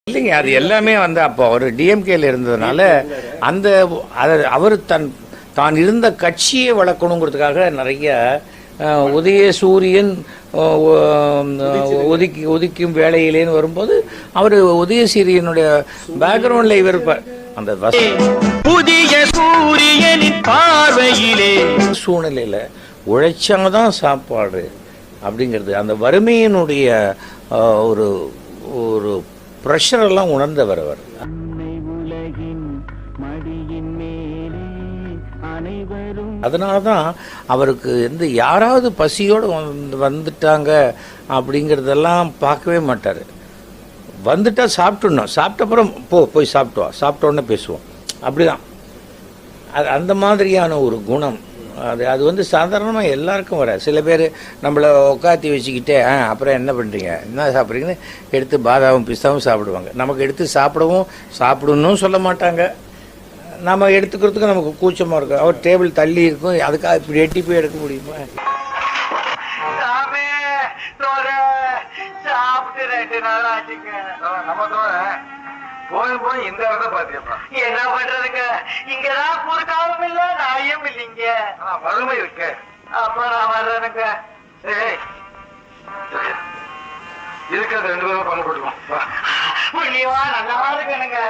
இல்லைங்க, அது எல்லாமே வந்து அப்போ அவர் டிஎம்கேல இருந்ததுனால அந்த அவர் தான் இருந்த கட்சியை வளர்க்கணுங்கிறதுக்காக நிறைய உதயசூரியன் உதிக்கும் வேலையிலேன்னு வரும்போது அவர் உதயசூரியனுடைய பேக்ரவுண்டில் இவர் அந்த புதிய சூரியனின் பார்வையிலே சூழ்நிலையில் உழைச்சாதான் சாப்பாடு அப்படிங்கிறது அந்த வறுமையினுடைய ஒரு ஒரு ப்ரெஷரெல்லாம் உணர்ந்தவர் அவர். அதனால தான் அவருக்கு யாராவது பசியோடு வந்துட்டாங்க அப்படிங்கிறதெல்லாம் பார்க்கவே மாட்டார். வந்துட்டா சாப்பிட்டுடணும், சாப்பிட்டப்புறம் போய் சாப்பிட்டோன்னே பேசுவோம், அப்படிதான். அந்த மாதிரியான ஒரு குணம் அது சாதாரணமாக எல்லாருக்கும் வர. சில பேர் நம்மளை உட்காத்தி வச்சுக்கிட்டே அப்புறம் என்ன பண்ணுறீங்க, என்ன சாப்பிட்றீங்கன்னு எடுத்து பாதாமும் பிஸ்தாவும் சாப்பிடுவாங்க. நமக்கு எடுத்து சாப்பிடணும்னு சொல்ல மாட்டாங்க. நம்ம எடுத்துக்கிறதுக்கு நமக்கு கூச்சமாக இருக்கும். அவர் டேபிள் தள்ளி இருக்கும், அதுக்காக இப்படி எட்டி போய் எடுக்க முடியுமா? போய் இந்த இடத்த பாத்தியப்பா என்ன பண்றதுங்க? இங்கதான் குறுக்காவும் இல்ல நாயும் இல்லைங்க, வறுமை இருக்கு. அப்ப நான் வர்றேனுங்க. இருக்கிறது 2 பேரும் பண்ண போட்டுக்கோம். புண்ணியவா நல்லா இருக்கணுங்க.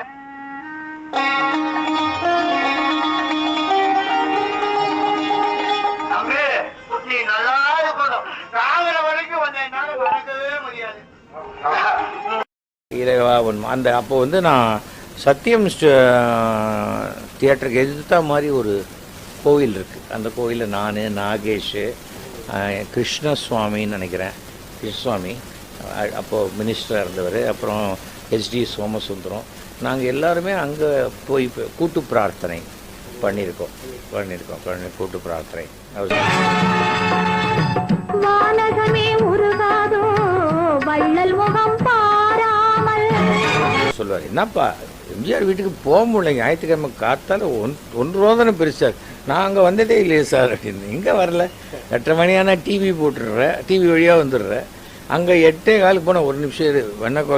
தம்பி நீ நல்லா இருக்கணும். காங்கிற வரைக்கும் கொஞ்சம் என்னால மறக்கவே முடியாது. அந்த அப்போ நான் சத்தியம் தியேட்டருக்கு எதிர்த்தா மாதிரி ஒரு கோவில் இருக்குது. அந்த கோவிலில் நான், நாகேஷ், கிருஷ்ணசுவாமின்னு நினைக்கிறேன், கிருஷ்ணசுவாமி அப்போது மினிஸ்டராக இருந்தவர், அப்புறம் HD சோமசுந்தரம், நாங்கள் எல்லாருமே அங்கே போய் கூட்டு பிரார்த்தனை பண்ணியிருக்கோம். கூட்டு பிரார்த்தனை சொல்லுவார். என்னப்பா எம்ஜிஆர் வீட்டுக்கு போக முடியல, ஞாயிற்றுக்கிழமை காத்தால் 1 ரூபா தானே பெருசாக, நான் அங்கே வந்ததே இல்லையே சார் அப்படின்னு. இங்கே வரல, 8:30 மணியான டிவி போட்டுடுறேன், டிவி வழியாக வந்துடுறேன். அங்கே 8:15 போனால் 1 நிமிஷம் வெண்ணக்கோலம்